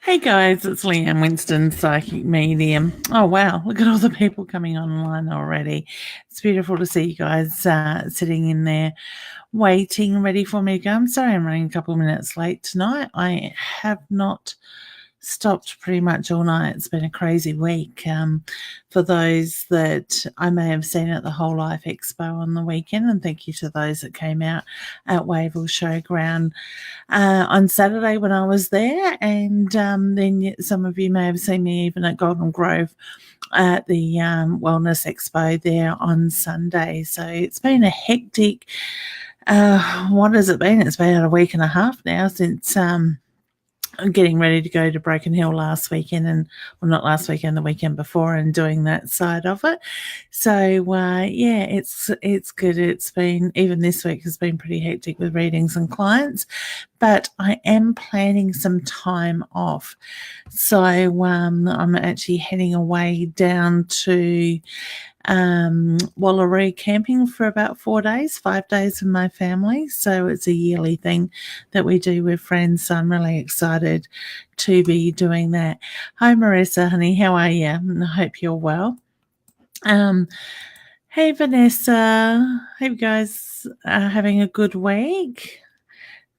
Hey guys, it's Leanne, Winston, Psychic Medium. Oh wow, look at all the people coming online already. It's beautiful to see you guys sitting in there waiting, ready for me to go. I'm sorry I'm running a couple of minutes late tonight. I have not stopped pretty much all night. It's been a crazy week. For those that I may have seen at the Whole Life Expo on the weekend, and thank you to those that came out at Wavell Showground on Saturday when I was there, and then some of you may have seen me even at Golden Grove at the Wellness Expo there on Sunday. So it's been a hectic, what has it been? It's been about a week and a half now since getting ready to go to Broken Hill last weekend, and well, not last weekend, the weekend before, and doing that side of it. So yeah, it's good. It's been, even this week has been pretty hectic with readings and clients, but I am planning some time off. So I'm actually heading away down to Wallaroo camping for about 4 days, 5 days with my family. So it's a yearly thing that we do with friends. So I'm really excited to be doing that. Hi, Marissa, honey. How are you? I hope you're well. Hey, Vanessa. Hope you guys are having a good week.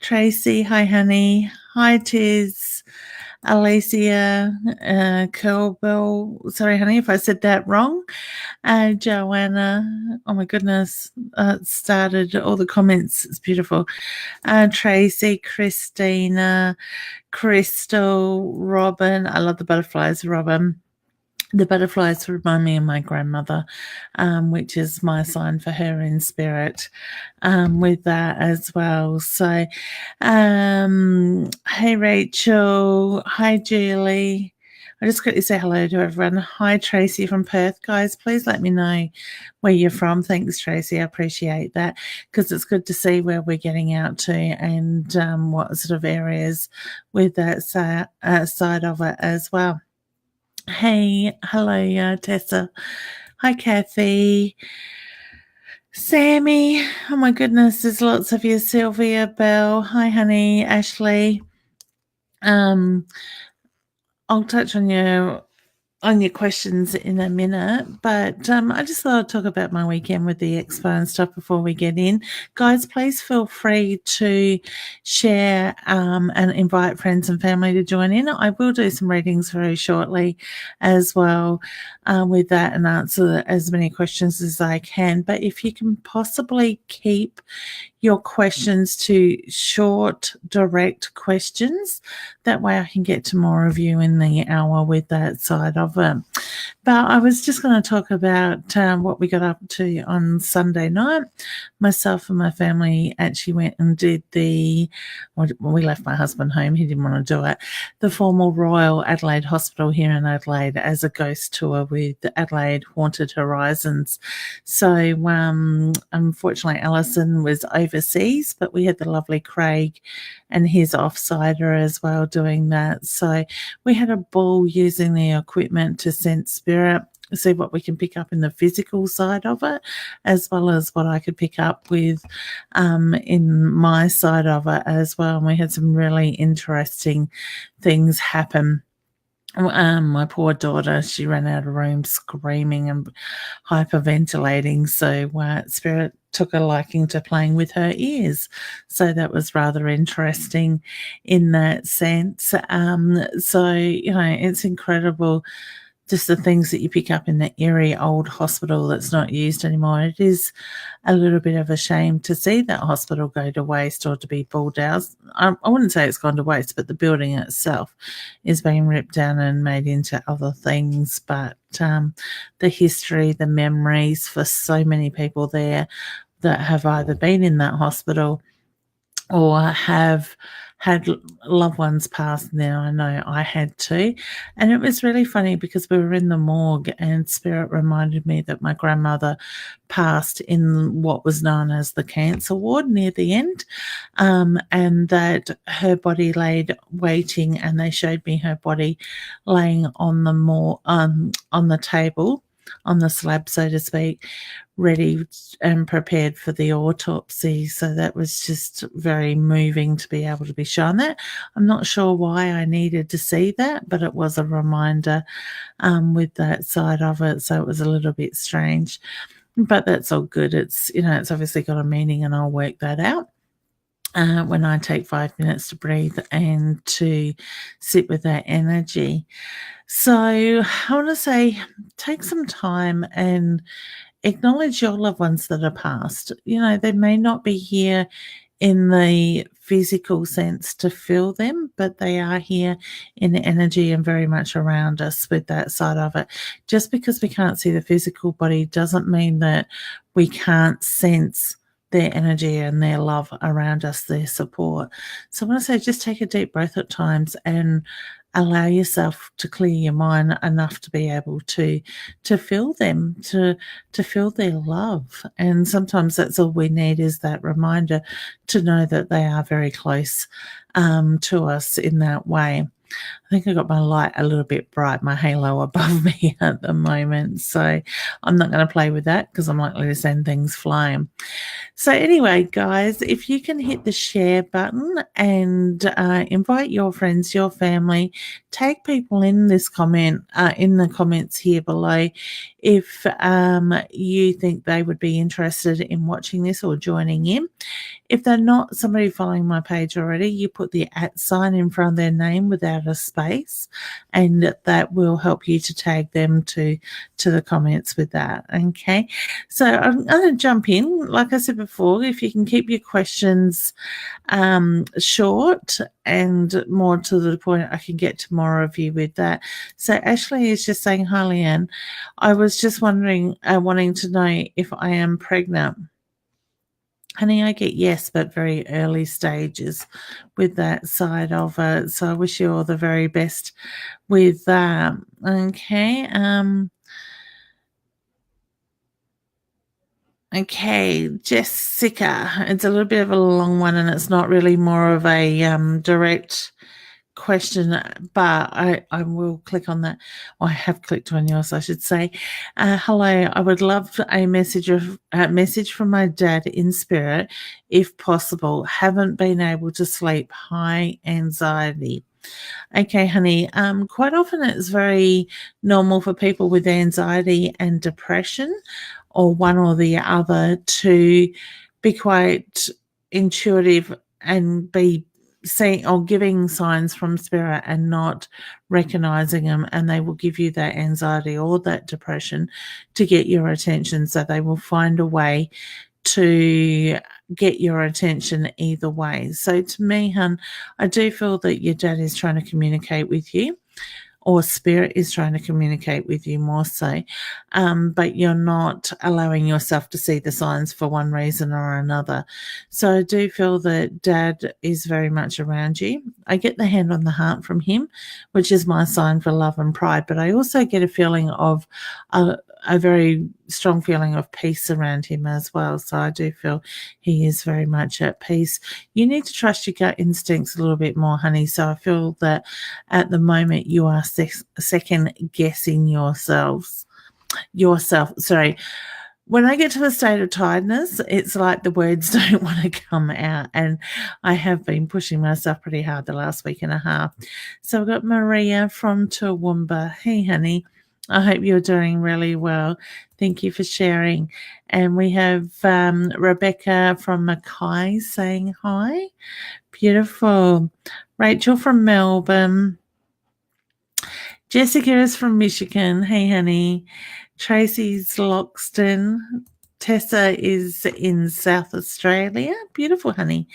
Tracy, hi, honey. Hi, Tiz. Alicia, Curlbill. Sorry, honey, if I said that wrong. Joanna, oh my goodness, started all the comments. It's beautiful. Tracy, Christina, Crystal, Robin. I love the butterflies, Robin. The butterflies remind me of my grandmother, which is my sign for her in spirit, with that as well. So, hey, Rachel. Hi, Julie. I just quickly say hello to everyone. Hi, Tracy from Perth. Guys, please let me know where you're from. Thanks, Tracy. I appreciate that, because it's good to see where we're getting out to and what sort of areas with that side of it as well. Hey, hello, Tessa. Hi, Kathy. Sammy. Oh my goodness, there's lots of you. Sylvia, Belle. Hi, honey. Ashley. I'll touch on your questions in a minute, but I just thought I'd talk about my weekend with the expo and stuff before we get in. Guys, please feel free to share and invite friends and family to join in. I will do some readings very shortly as well with that, and answer as many questions as I can. But if you can possibly keep your questions to short, direct questions, that way I can get to more of you in the hour with that side of it. But I was just going to talk about what we got up to on Sunday night. Myself and my family actually went and did we left my husband home. He didn't want to do it. The formal Royal Adelaide Hospital here in Adelaide as a ghost tour with Adelaide Haunted Horizons. So unfortunately, Alison was overseas, but we had the lovely Craig and his offsider as well doing that. So we had a ball using the equipment to sense spirit, see what we can pick up in the physical side of it, as well as what I could pick up with in my side of it as well. And we had some really interesting things happen. My poor daughter, she ran out of room screaming and hyperventilating. So Spirit took a liking to playing with her ears. So that was rather interesting in that sense. So, it's incredible, just the things that you pick up in the eerie old hospital that's not used anymore. It is a little bit of a shame to see that hospital go to waste or to be pulled out. I wouldn't say it's gone to waste, but the building itself is being ripped down and made into other things. But the history, the memories for so many people there that have either been in that hospital or have had loved ones pass now. I know I had too. And it was really funny because we were in the morgue and Spirit reminded me that my grandmother passed in what was known as the cancer ward near the end, and that her body laid waiting, and they showed me her body laying on the table the slab, so to speak, ready and prepared for the autopsy. So that was just very moving to be able to be shown that. I'm not sure why I needed to see that, but it was a reminder with that side of it. So it was a little bit strange, but that's all good. It's, it's obviously got a meaning, and I'll work that out. When I take 5 minutes to breathe and to sit with that energy. So I want to say, take some time and acknowledge your loved ones that are past. They may not be here in the physical sense to feel them, but they are here in energy and very much around us with that side of it. Just because we can't see the physical body doesn't mean that we can't sense their energy and their love around us, their support. So I want to say, just take a deep breath at times and allow yourself to clear your mind enough to be able to feel them, to feel their love. And sometimes that's all we need, is that reminder to know that they are very close to us in that way. I think I got my light a little bit bright, my halo above me at the moment. So I'm not going to play with that because I'm likely to send things flying. So anyway, guys, if you can hit the share button and invite your friends, your family, tag people in this comment, in the comments here below, if you think they would be interested in watching this or joining in. If they're not somebody following my page already, you put the @ in front of their name without a space, and that will help you to tag them to the comments with that. Okay, so I'm going to jump in. Like I said before, if you can keep your questions short and more to the point, I can get to more of you with that. So Ashley is just saying, hi Leanne, I was just wondering, wanting to know if I am pregnant. Honey, I get yes, but very early stages with that side of it. So I wish you all the very best with that. Okay. Okay, Jessica. It's a little bit of a long one, and it's not really more of a direct question, but I will click on that. I have clicked on yours, I should say. Hello, I would love a message from my dad in spirit, if possible. Haven't been able to sleep. High anxiety. Okay, honey. Quite often it's very normal for people with anxiety and depression, or one or the other, to be quite intuitive and be saying or giving signs from spirit and not recognizing them, and they will give you that anxiety or that depression to get your attention. So they will find a way to get your attention either way. So to me, hun, I do feel that your dad is trying to communicate with you, or spirit is trying to communicate with you more so, but you're not allowing yourself to see the signs for one reason or another. So I do feel that dad is very much around you. I get the hand on the heart from him, which is my sign for love and pride, but I also get a feeling of a very strong feeling of peace around him as well. So I do feel he is very much at peace. You need to trust your gut instincts a little bit more, honey. So I feel that at the moment you are second guessing yourself. Sorry. When I get to a state of tiredness, it's like the words don't want to come out, and I have been pushing myself pretty hard the last week and a half. So I've got Maria from Toowoomba. Hey, honey. I hope you're doing really well. Thank you for sharing. And we have Rebecca from Mackay saying hi. Beautiful. Rachel from Melbourne. Jessica is from Michigan. Hey, honey. Tracy's Loxton. Tessa is in South Australia. Beautiful, honey.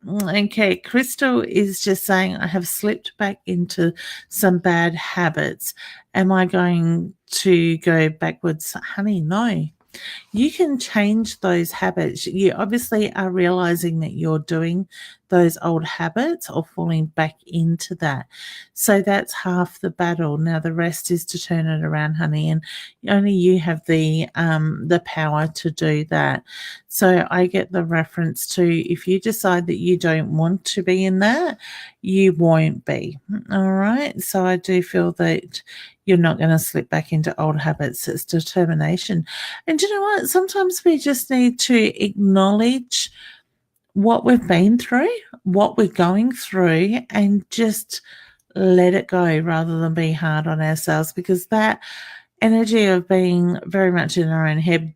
Okay, Crystal is just saying, I have slipped back into some bad habits. Am I going to go backwards? Honey, no. You can change those habits. You obviously are realizing that you're doing those old habits or falling back into that. So that's half the battle. Now the rest is to turn it around, honey, and only you have the power to do that. So I get the reference to, if you decide that you don't want to be in that, you won't be. All right. So I do feel that you're not going to slip back into old habits. It's determination. And you know what? Sometimes we just need to acknowledge what we've been through, what we're going through, and just let it go rather than be hard on ourselves, because that energy of being very much in our own head,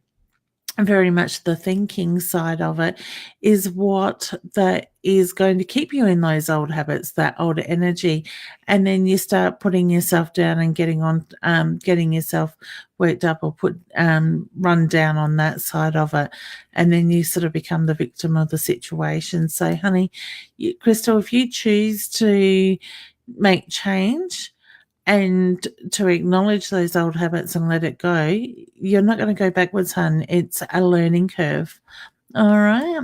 very much the thinking side of it, is what that is going to keep you in those old habits, that old energy. And then you start putting yourself down and getting yourself worked up, or run down on that side of it. And then you sort of become the victim of the situation. So honey, Crystal, if you choose to make change and to acknowledge those old habits and let it go, you're not going to go backwards, hun. It's a learning curve. All right.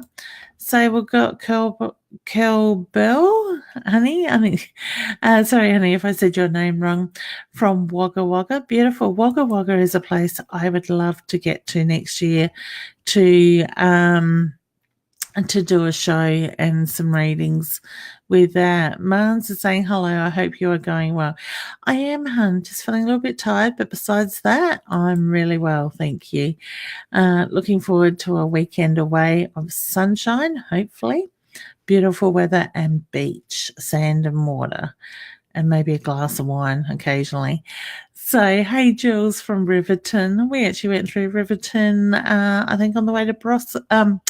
So we've got Kel Bell, honey. Sorry, honey, if I said your name wrong. From Wagga Wagga. Beautiful. Wagga Wagga is a place I would love to get to next year to do a show and some readings with that. Marnes is saying hello. I hope you are going well. I am, hun. Just feeling a little bit tired, but besides that, I'm really well. Thank you. Looking forward to a weekend away of sunshine, hopefully, beautiful weather, and beach, sand and water, and maybe a glass of wine occasionally. So, hey, Jules from Riverton. We actually went through Riverton, I think, on the way to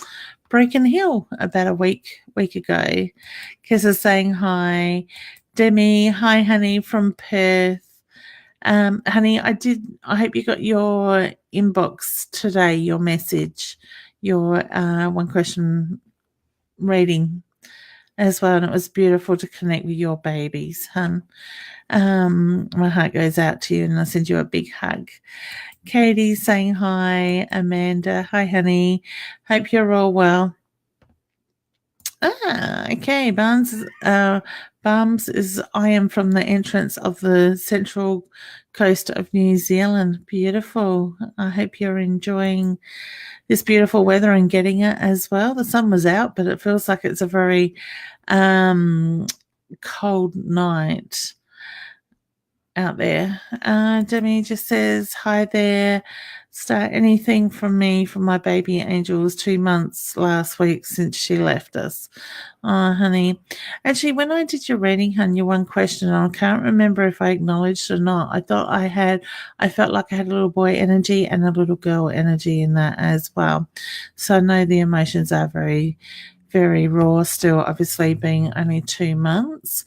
Broken Hill about a week ago. Kiss is saying hi. Demi, hi, honey, from Perth. Honey, I hope you got your inbox today, your message, your one question reading as well. And it was beautiful to connect with your babies, hun. My heart goes out to you, and I send you a big hug. Katie saying hi. Amanda, hi, honey. Hope you're all well. Okay. Barnes is I am from the entrance of the central coast of New Zealand. Beautiful. I hope you're enjoying this beautiful weather and getting it as well. The sun was out, but it feels like it's a very cold night out there. Demi just says hi there. Start anything from me from my baby angel. It was 2 months last week since she left us. Oh, honey. Actually, when I did your reading, hun, your one question, I can't remember if I acknowledged or not. I felt like I had a little boy energy and a little girl energy in that as well. So I know the emotions are very, very raw still, obviously being only 2 months.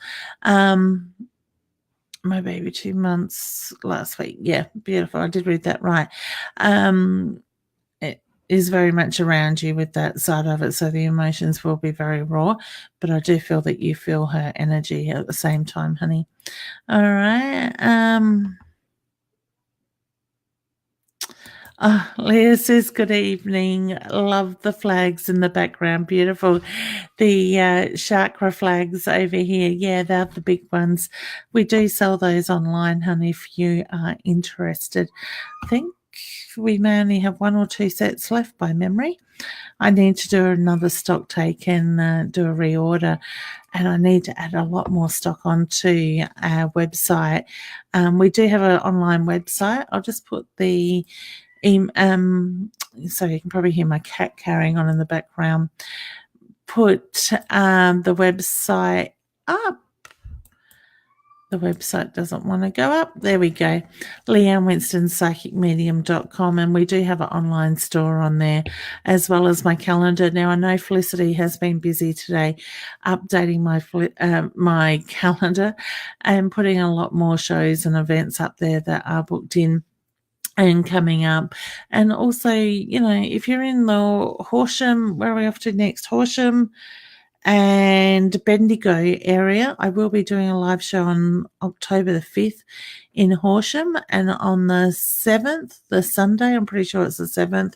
My baby 2 months last week. Yeah, beautiful. I did read that right. It is very much around you with that side of it, so the emotions will be very raw, but I do feel that you feel her energy at the same time, honey. All right. Leah says, good evening. Love the flags in the background. Beautiful. The chakra flags over here. Yeah, they're the big ones. We do sell those online, honey, if you are interested. I think we may only have 1 or 2 sets left by memory. I need to do another stock take and do a reorder. And I need to add a lot more stock onto our website. We do have an online website. I'll just put the so you can probably hear my cat carrying on in the background. Put the website up. The website doesn't want to go up. There we go. Leanne Winston, psychicmedium.com. And we do have an online store on there, as well as my calendar. Now, I know Felicity has been busy today updating my calendar and putting a lot more shows and events up there that are booked in and coming up. And also, if you're in the Horsham, where are we off to next? Horsham and Bendigo area, I will be doing a live show on October the 5th in Horsham, and on the 7th, the Sunday, I'm pretty sure it's the 7th,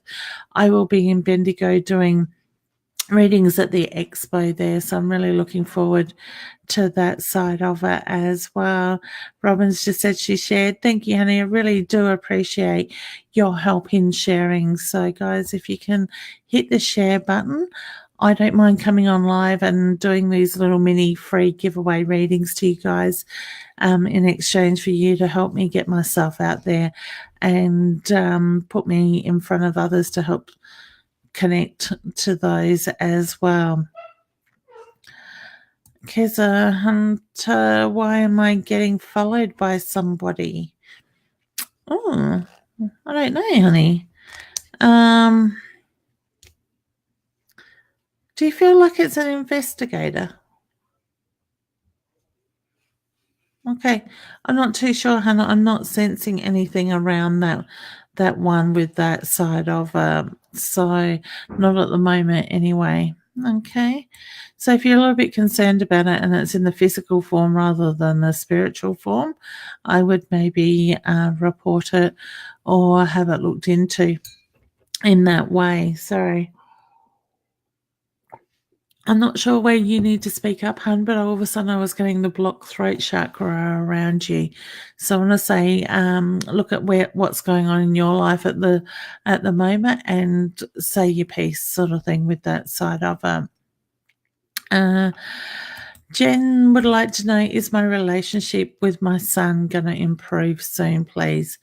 I will be in Bendigo doing readings at the expo there, so I'm really looking forward to that side of it as well. Robin's just said she shared. Thank you, honey. I really do appreciate your help in sharing. So, guys, if you can hit the share button, I don't mind coming on live and doing these little mini free giveaway readings to you guys in exchange for you to help me get myself out there and put me in front of others to help connect to those as well. Keza Hunter, why am I getting followed by somebody? Oh, I don't know, honey. Do you feel like it's an investigator? Okay, I'm not too sure, Hannah. I'm not sensing anything around that one with that side of so not at the moment anyway. Okay, so if you're a little bit concerned about it and it's in the physical form rather than the spiritual form, I would maybe report it or have it looked into in that way. Sorry. I'm not sure where you need to speak up, hun, but all of a sudden I was getting the blocked throat chakra around you. So I want to say, look at what's going on in your life at the moment, and say your piece, sort of thing, with that side of it. Jen would like to know: is my relationship with my son going to improve soon, please?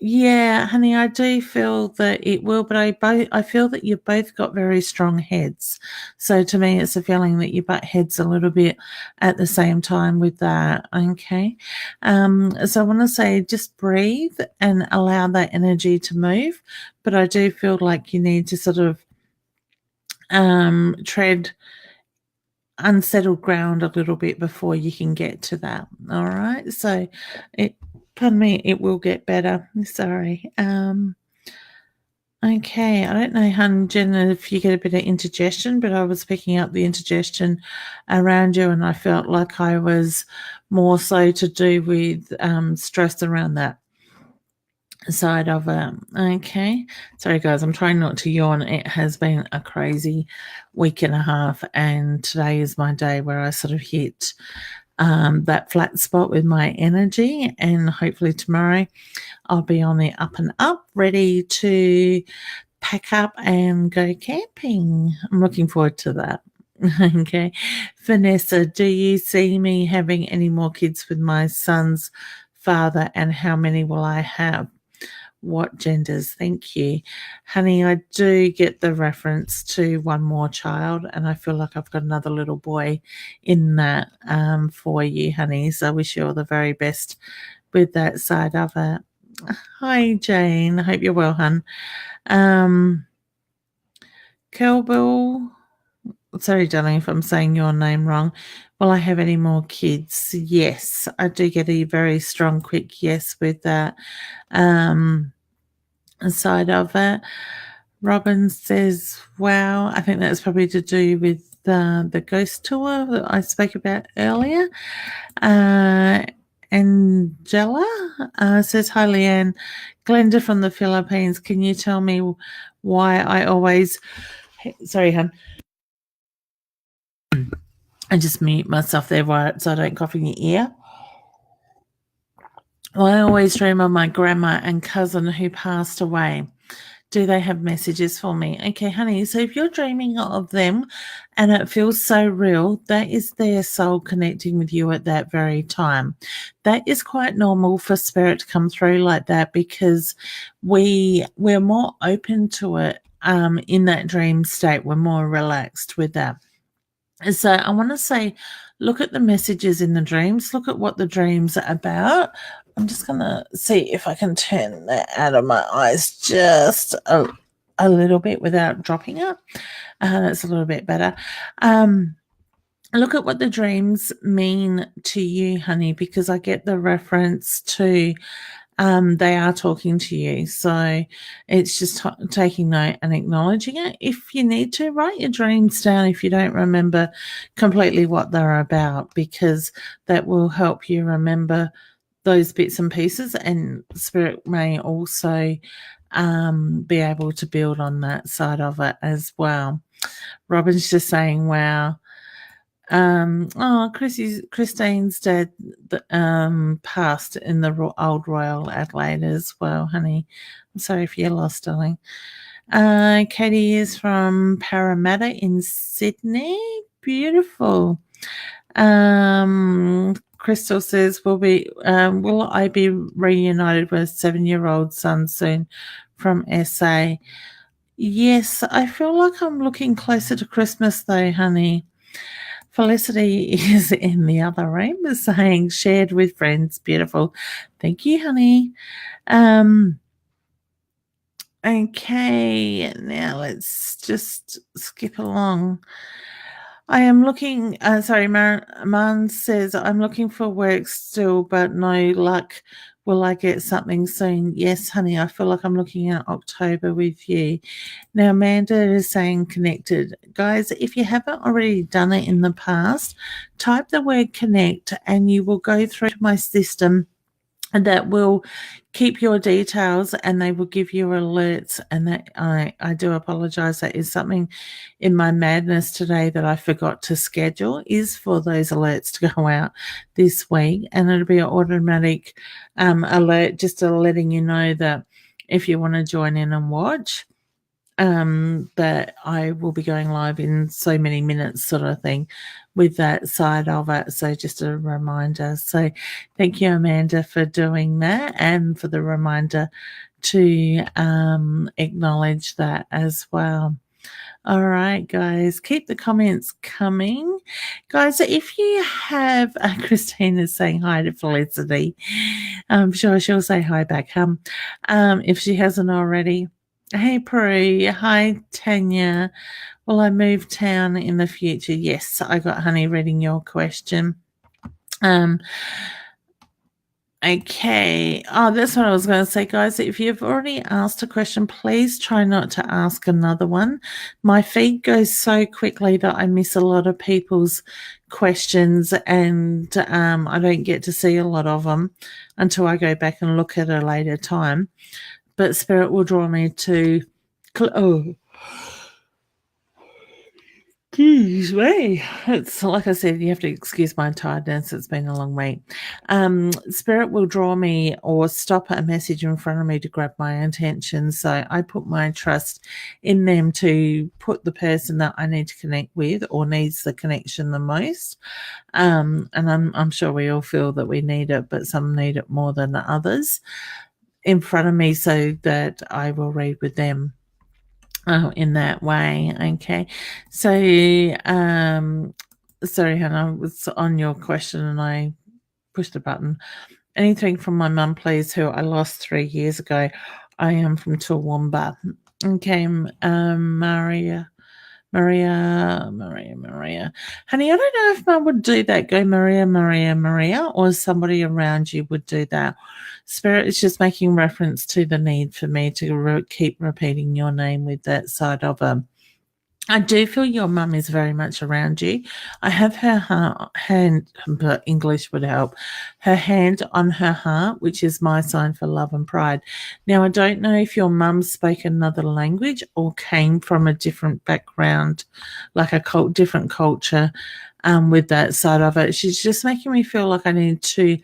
Yeah, honey, I do feel that it will, but I feel that you've both got very strong heads. So to me, it's a feeling that you butt heads a little bit at the same time with that. Okay. So I want to say just breathe and allow that energy to move. But I do feel like you need to sort of tread unsettled ground a little bit before you can get to that. All right. So pardon me, it will get better. Sorry. Okay, I don't know, hun, Jen, if you get a bit of indigestion, but I was picking up the indigestion around you, and I felt like I was more so to do with stress around that side of it. Okay, sorry, guys, I'm trying not to yawn. It has been a crazy week and a half, and today is my day where I sort of hit that flat spot with my energy, and hopefully tomorrow I'll be on the up and up, ready to pack up and go camping. I'm looking forward to that. Okay. Vanessa, do you see me having any more kids with my son's father, and how many will I have? What genders? Thank you. Honey, I do get the reference to one more child, and I feel like I've got another little boy in that for you, honey. So I wish you all the very best with that side of it. Hi, Jane. I hope you're well, hun. Kelbill, sorry, darling, if I'm saying your name wrong. Will I have any more kids? Yes, I do get a very strong, quick yes with that side of it. Robin says, wow, I think that's probably to do with the ghost tour that I spoke about earlier. Angela says, hi, Leanne. Glenda from the Philippines. Can you tell me why I always... Sorry, hon. I just mute myself there so I don't cough in your ear. Well, I always dream of my grandma and cousin who passed away. Do they have messages for me? Okay, honey, so if you're dreaming of them and it feels so real, that is their soul connecting with you at that very time. That is quite normal for spirit to come through like that, because we're more open to it in that dream state. We're more relaxed with that. So I want to say, look at the messages in the dreams. Look at what the dreams are about. I'm just going to see if I can turn that out of my eyes just a little bit without dropping it. That's a little bit better. Look at what the dreams mean to you, honey, because I get the reference to they are talking to you. So it's just taking note and acknowledging it. If you need to, write your dreams down if you don't remember completely what they're about, because that will help you remember those bits and pieces, and spirit may also be able to build on that side of it as well. Robin's just saying, wow. Christine's dad passed in the old Royal Adelaide as well, honey. I'm sorry if you're lost, darling. Katie is from Parramatta in Sydney. Beautiful. Crystal says, will I be reunited with 7-year-old son soon from SA? Yes, I feel like I'm looking closer to Christmas though, honey. Felicity is in the other room saying shared with friends. Beautiful. Thank you, honey. Okay, now let's just skip along. I am looking, Man says, I'm looking for work still, but no luck. Will I get something soon? Yes, honey, I feel like I'm looking at October with you. Now, Amanda is saying connected. Guys, if you haven't already done it in the past, type the word connect and you will go through my system and that will keep your details and they will give you alerts. And that I do apologize. That is something in my madness today that I forgot to schedule, is for those alerts to go out this week. And it'll be an automatic alert, just letting you know that if you want to join in and watch, that I will be going live in so many minutes, sort of thing, with that side of it. So just a reminder. So thank you, Amanda, for doing that and for the reminder to acknowledge that as well. All right, guys, keep the comments coming. Guys, if you have, Christine is saying hi to Felicity. I'm sure she'll say hi back, if she hasn't already. Hey, Prue. Hi, Tanya. Will I move town in the future? Yes, I got Honey reading your question. Okay. Oh, that's what I was going to say, guys. If you've already asked a question, please try not to ask another one. My feed goes so quickly that I miss a lot of people's questions and I don't get to see a lot of them until I go back and look at a later time. But Spirit will draw me to... Excuse me. It's like I said, you have to excuse my tiredness. It's been a long week. Spirit will draw me or stop a message in front of me to grab my attention. So I put my trust in them to put the person that I need to connect with or needs the connection the most. And I'm sure we all feel that we need it, but some need it more than others, in front of me so that I will read with them. In that way. Okay. So, sorry, Hannah, I was on your question and I pushed the button. Anything from my mum, please, who I lost 3 years ago. I am from Toowoomba. Okay, Maria. Honey, I don't know if Mum would do that. Go Maria, or somebody around you would do that. Spirit is just making reference to the need for me to keep repeating your name with that side of them. I do feel your mum is very much around you. I have her hand, but English would help, her hand on her heart, which is my sign for love and pride. Now, I don't know if your mum spoke another language or came from a different background, like a different culture, with that side of it. She's just making me feel like I need to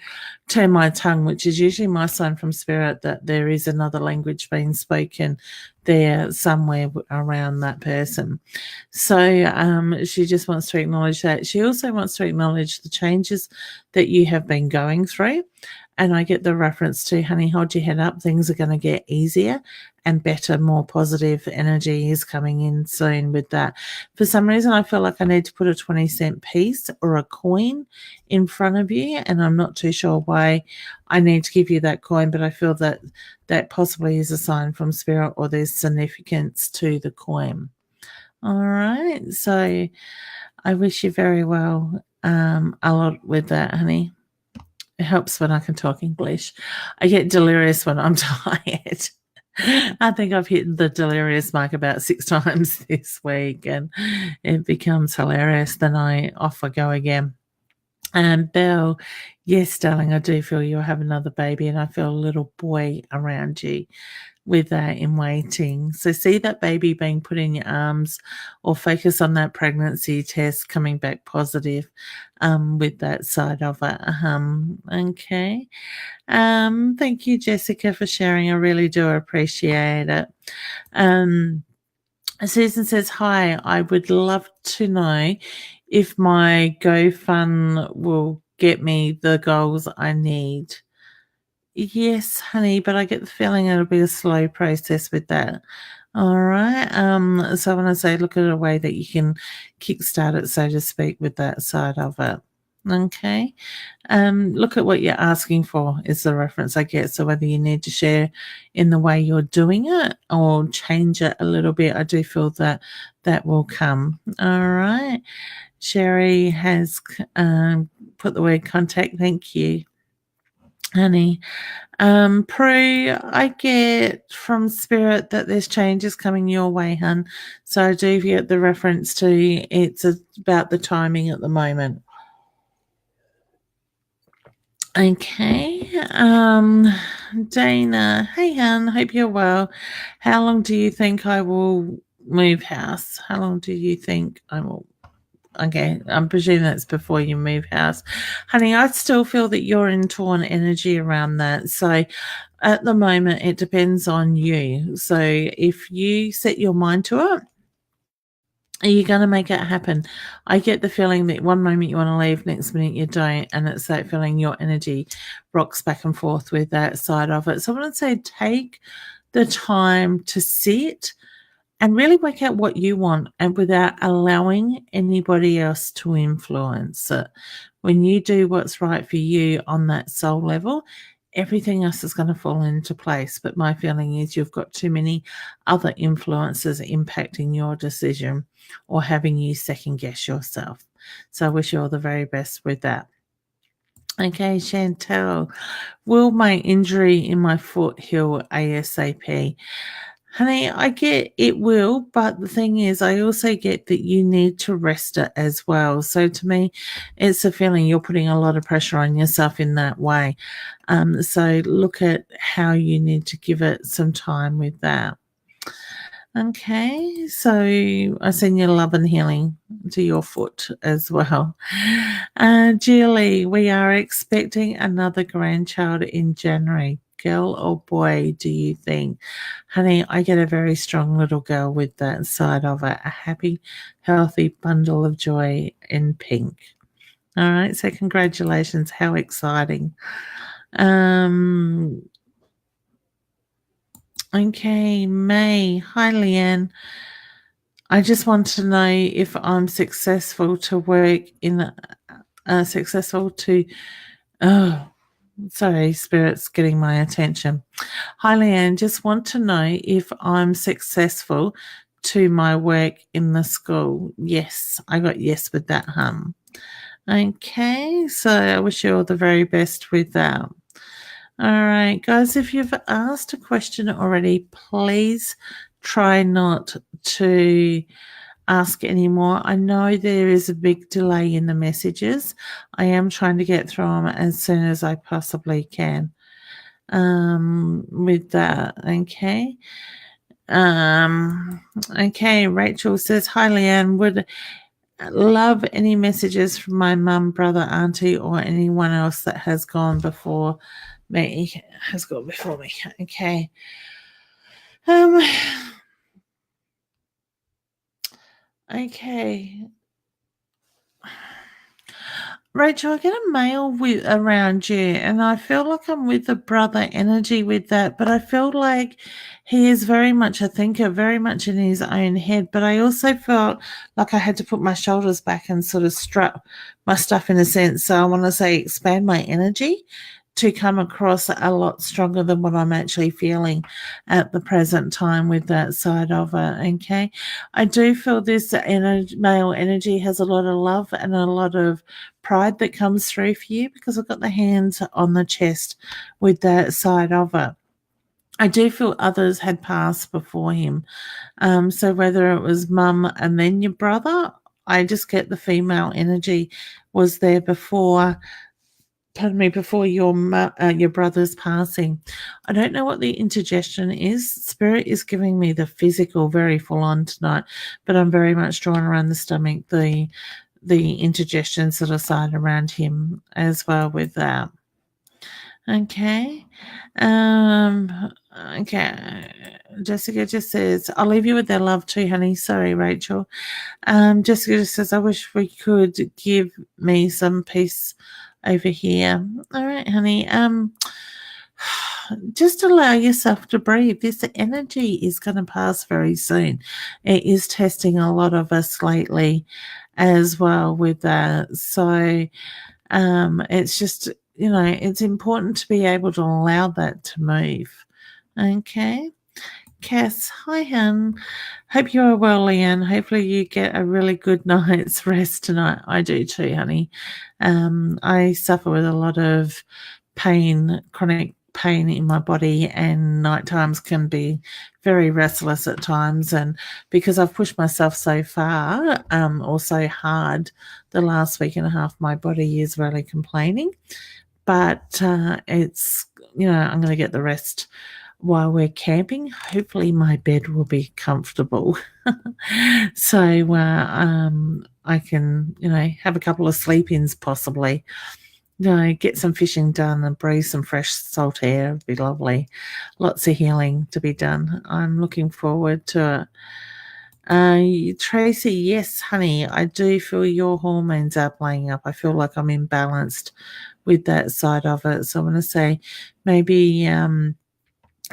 turn my tongue, which is usually my sign from Spirit that there is another language being spoken there somewhere around that person. So she just wants to acknowledge that. She also wants to acknowledge the changes that you have been going through. And I get the reference to, honey, hold your head up. Things are going to get easier and better, more positive energy is coming in soon with that. For some reason, I feel like I need to put a 20-cent piece or a coin in front of you, and I'm not too sure why I need to give you that coin, but I feel that that possibly is a sign from Spirit or there's significance to the coin. All right, so I wish you very well a lot with that, honey. It helps when I can talk English. I get delirious when I'm tired. I think I've hit the delirious mark about 6 times this week, and it becomes hilarious. Then off I go again. And Belle, yes, darling, I do feel you'll have another baby, and I feel a little boy around you. with that in waiting. So see that baby being put in your arms, or focus on that pregnancy test coming back positive with that side of it. Okay. Thank you, Jessica, for sharing. I really do appreciate it. Susan says, hi, I would love to know if my GoFund will get me the goals I need. Yes, honey, but I get the feeling it'll be a slow process with that. All right. So I want to say, look at a way that you can kickstart it, so to speak, with that side of it. Okay. Look at what you're asking for is the reference I get. So whether you need to share in the way you're doing it or change it a little bit, I do feel that that will come. All right. Sherry has put the word contact. Thank you, honey. Prue, I get from spirit that there's changes coming your way, hun. So I do get the reference to it's about the timing at the moment. Okay. Dana, hey, hun, hope you're well. How long do you think I will move house? How long do you think I will? Okay, I'm presuming that's before you move house. Honey, I still feel that you're in torn energy around that. So at the moment, it depends on you. So if you set your mind to it, are you going to make it happen? I get the feeling that one moment you want to leave, next minute you don't. And it's that feeling your energy rocks back and forth with that side of it. So I want to say take the time to sit and really work out what you want, and without allowing anybody else to influence it. When you do what's right for you on that soul level, everything else is going to fall into place. But my feeling is you've got too many other influences impacting your decision or having you second guess yourself. So I wish you all the very best with that. Okay, Chantel, will my injury in my foot heal ASAP? Honey, I get it will, but the thing is, I also get that you need to rest it as well. So to me, it's a feeling you're putting a lot of pressure on yourself in that way. So look at how you need to give it some time with that. Okay, so I send you love and healing to your foot as well. Julie, we are expecting another grandchild in January. Girl or boy, do you think? Honey, I get a very strong little girl with that side of it. A happy, healthy bundle of joy in pink. All right, so congratulations. How exciting. Okay, May. Hi, Leanne. I just want to know if I'm successful to work in successful to sorry, spirit's getting my attention. Hi, Leanne. Just want to know if I'm successful to my work in the school. Yes, I got yes with that, Okay, so I wish you all the very best with that. All right, guys, if you've asked a question already, please try not to ask anymore. I know there is a big delay in the messages. I am trying to get through them as soon as I possibly can with that. Okay. Okay, Rachel says, hi, Leanne. Would love any messages from my mum, brother, auntie, or anyone else that has gone before me. Okay. Okay. Rachel, I get a male with around you, and I feel like I'm with the brother energy with that, but I feel like he is very much a thinker, very much in his own head. But I also felt like I had to put my shoulders back and sort of strut my stuff in a sense. So I want to say expand my energy to come across a lot stronger than what I'm actually feeling at the present time with that side of it. Okay. I do feel this male energy has a lot of love and a lot of pride that comes through for you, because I've got the hands on the chest with that side of it. I do feel others had passed before him. So whether it was mum and then your brother, I just get the female energy was there before pardon me, before your brother's passing. I don't know what the indigestion is. Spirit is giving me the physical very full on tonight, but I'm very much drawn around the stomach, the indigestion sort of side around him as well with that. Okay. Okay. Jessica just says, I'll leave you with their love too, honey. Sorry, Rachel. Jessica just says, I wish we could give me some peace over here. All right, honey. Just allow yourself to breathe. This energy is going to pass very soon. It is testing a lot of us lately as well with that. So it's just, it's important to be able to allow that to move. Okay. Cass, hi, hun. Hope you are well, Leanne. Hopefully you get a really good night's rest tonight. I do too, honey. I suffer with a lot of pain, chronic pain in my body, and night times can be very restless at times. And because I've pushed myself so far, or so hard the last week and a half, my body is really complaining. But it's, I'm going to get the rest while we're camping. Hopefully my bed will be comfortable. So I can, have a couple of sleep-ins possibly. Get some fishing done and breathe some fresh salt air. It'd be lovely. Lots of healing to be done. I'm looking forward to it. Tracy, yes, honey, I do feel your hormones are playing up. I feel like I'm imbalanced with that side of it. So I want to say maybe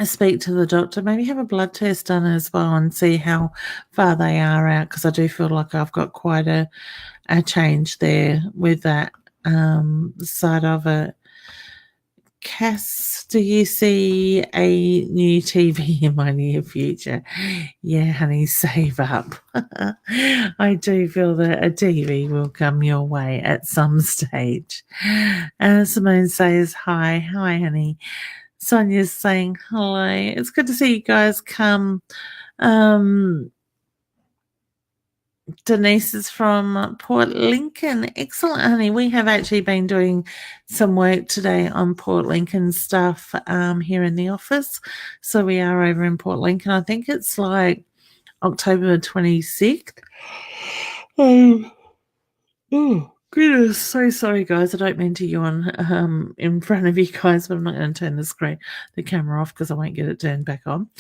speak to the doctor, maybe have a blood test done as well and see how far they are out, because I do feel like I've got quite a change there with that side of it. Cass, do you see a new TV in my near future? Yeah, honey, save up. I do feel that a TV will come your way at some stage. Simone says, hi, honey. Sonia's saying hello. It's good to see you guys come. Denise is from Port Lincoln. Excellent, honey. We have actually been doing some work today on Port Lincoln stuff here in the office. So we are over in Port Lincoln. I think it's like October 26th. Oh, goodness. So sorry, guys. I don't mean to yawn in front of you guys, but I'm not going to turn the camera off because I won't get it turned back on.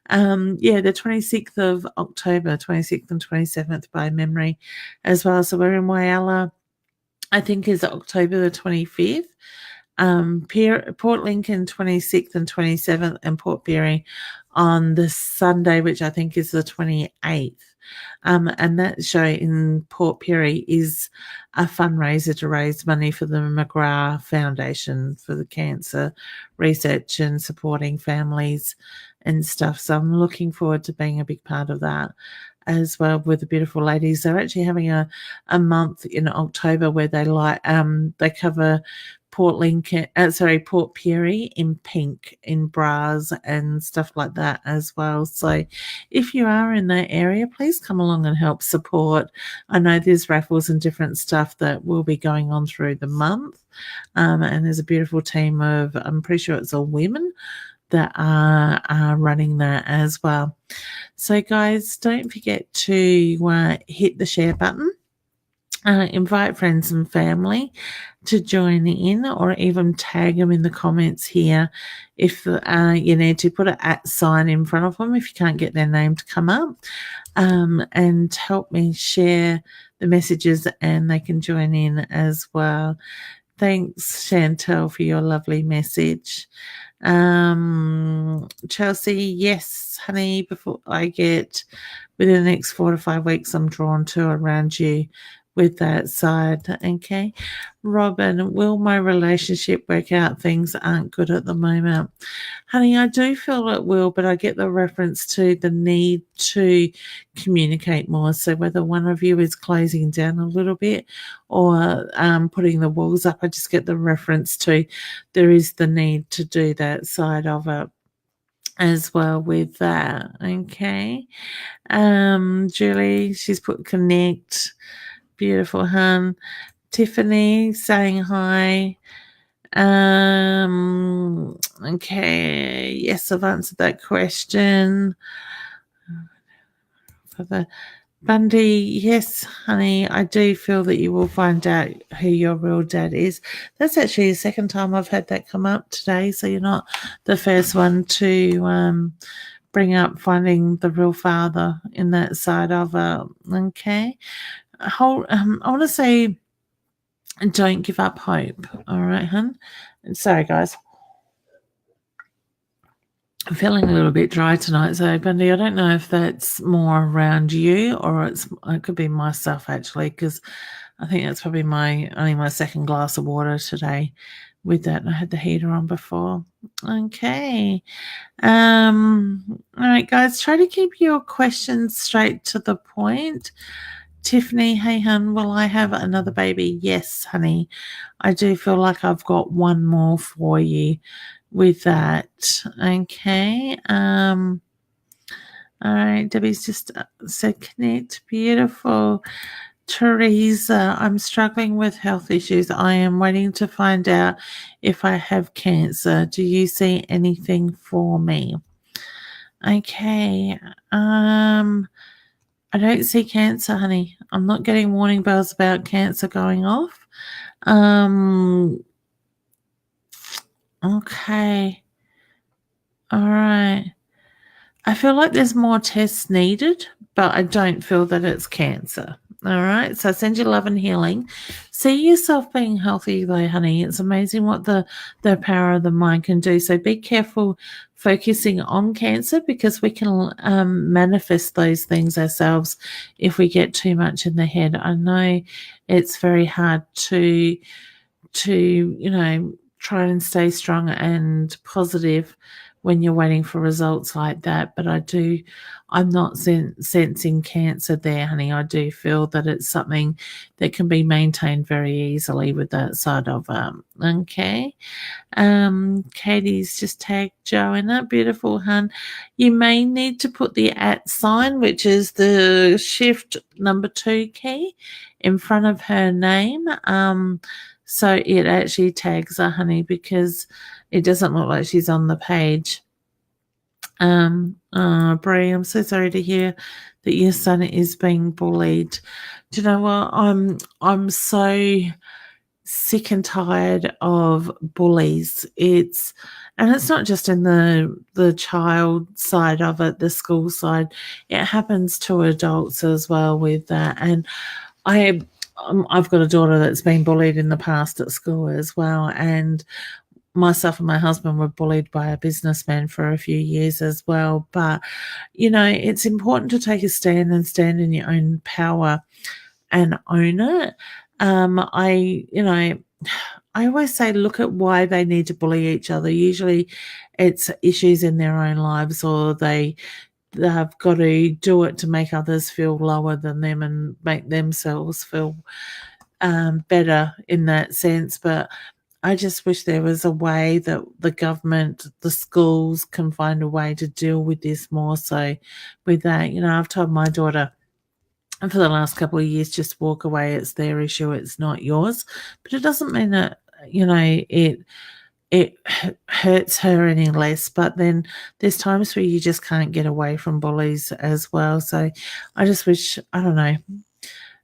The 26th of October, 26th and 27th by memory as well. So we're in Whyalla, I think is October the 25th. Port Lincoln 26th and 27th, and Port Pirie on the Sunday, which I think is the 28th. And that show in Port Pirie is a fundraiser to raise money for the McGrath Foundation for the cancer research and supporting families and stuff. So I'm looking forward to being a big part of that as well with the beautiful ladies. They're actually having a month in October where they cover Port Pirie in pink, in bras and stuff like that as well. So if you are in that area, please come along and help support. I know there's raffles and different stuff that will be going on through the month. And there's a beautiful team of, I'm pretty sure it's all women that are running that as well. So guys, don't forget to hit the share button. Invite friends and family to join in, or even tag them in the comments here if you need to. Put an @ in front of them if you can't get their name to come up, and help me share the messages and they can join in as well. Thanks, Chantel, for your lovely message. Chelsea, yes, honey, before I get within the next 4 to 5 weeks, I'm drawn to around you with that side. Okay. Robin, will my relationship work out? Things aren't good at the moment. Honey, I do feel it will, but I get the reference to the need to communicate more. So whether one of you is closing down a little bit or putting the walls up, I just get the reference to there is the need to do that side of it as well with that. Okay. Julie, she's put connect. Beautiful, hun. Tiffany saying hi. Okay. Yes, I've answered that question. For the Bundy, yes, honey, I do feel that you will find out who your real dad is. That's actually the second time I've had that come up today, so you're not the first one to bring up finding the real father in that side of it. Okay. I want to say don't give up hope. All right, hun. Sorry, guys. I'm feeling a little bit dry tonight, so Bundy, I don't know if that's more around you or it could be myself actually, because I think that's probably only my second glass of water today with that. I had the heater on before. Okay. All right, guys, try to keep your questions straight to the point. Tiffany, hey, hun, will I have another baby? Yes, honey. I do feel like I've got one more for you with that. Okay. All right, Debbie's just said connect. Beautiful. Teresa, I'm struggling with health issues. I am waiting to find out if I have cancer. Do you see anything for me? Okay. I don't see cancer, honey. I'm not getting warning bells about cancer going off. Okay. All right. I feel like there's more tests needed, but I don't feel that it's cancer. All right. So send you love and healing. See yourself being healthy though, honey. It's amazing what the power of the mind can do. So be careful focusing on cancer because we can manifest those things ourselves if we get too much in the head. I know it's very hard to try and stay strong and positive when you're waiting for results like that. But I'm not sensing cancer there, honey. I do feel that it's something that can be maintained very easily with that side of okay. Katie's just tagged Joanna. Beautiful, hun. You may need to put the @ sign, which is the shift number 2 key, in front of her name. So it actually tags her, honey, because it doesn't look like she's on the page. Brie, I'm so sorry to hear that your son is being bullied. Do you know what? I'm so sick and tired of bullies. It's not just in the child side of it, the school side. It happens to adults as well with that. And I've got a daughter that's been bullied in the past at school as well, and myself and my husband were bullied by a businessman for a few years as well. But it's important to take a stand and stand in your own power and own it. I always say look at why they need to bully each other. Usually it's issues in their own lives, or they've got to do it to make others feel lower than them and make themselves feel better in that sense. But I just wish there was a way that the government, the schools can find a way to deal with this more so with that. I've told my daughter for the last couple of years, just walk away. It's their issue. It's not yours. But it doesn't mean that, it hurts her any less. But then there's times where you just can't get away from bullies as well. So I just wish, I don't know,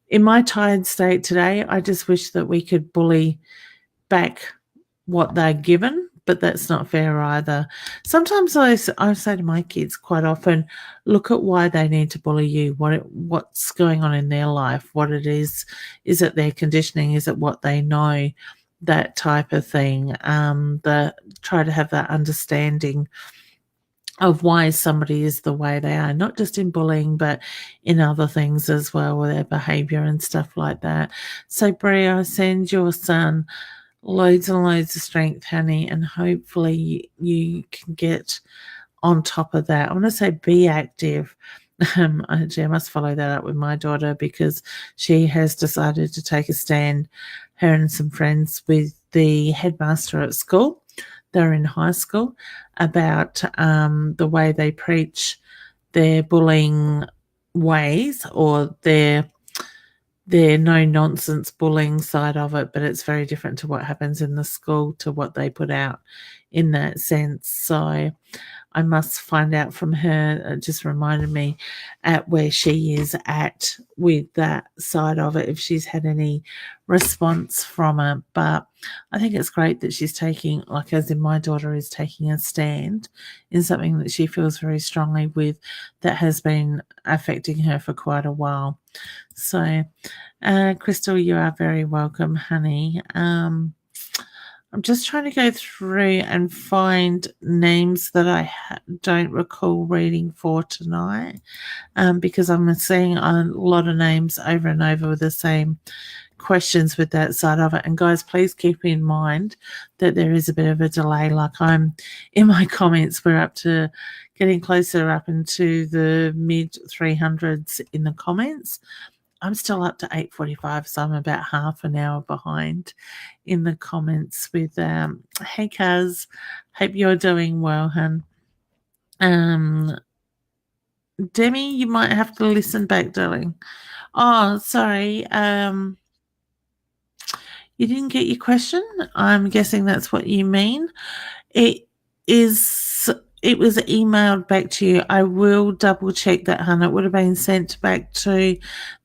in my tired state today, I just wish that we could bully back what they're given, but that's not fair either. Sometimes I say to my kids quite often, look at why they need to bully you, what's going on in their life, what it is it their conditioning, is it what they know, that type of thing. Try to have that understanding of why somebody is the way they are, not just in bullying, but in other things as well, with their behaviour and stuff like that. So, Brie, I send your son loads and loads of strength, honey, and hopefully you can get on top of that. I want to say be active. Actually, I must follow that up with my daughter because she has decided to take a stand, her and some friends, with the headmaster at school. They're in high school, about the way they preach their bullying ways, or their their no-nonsense bullying side of it, but it's very different to what happens in the school to what they put out in that sense. So I must find out from her. It just reminded me at where she is at with that side of it, if she's had any response from it. But I think it's great that she's taking, like as in my daughter is taking a stand in something that she feels very strongly with that has been affecting her for quite a while. So, Crystal, you are very welcome, honey. I'm just trying to go through and find names that I don't recall reading for tonight, because I'm seeing a lot of names over and over with the same questions with that side of it. And guys, please keep in mind that there is a bit of a delay. Like I'm in my comments, we're up to getting closer up into the mid 300s in the comments. I'm still up to 8:45, so I'm about half an hour behind in the comments with hey Kaz, hope you're doing well, hun. Demi, you might have to listen back, darling. Oh, sorry. You didn't get your question? I'm guessing that's what you mean. It was emailed back to you. I will double check that, hun. It would have been sent back to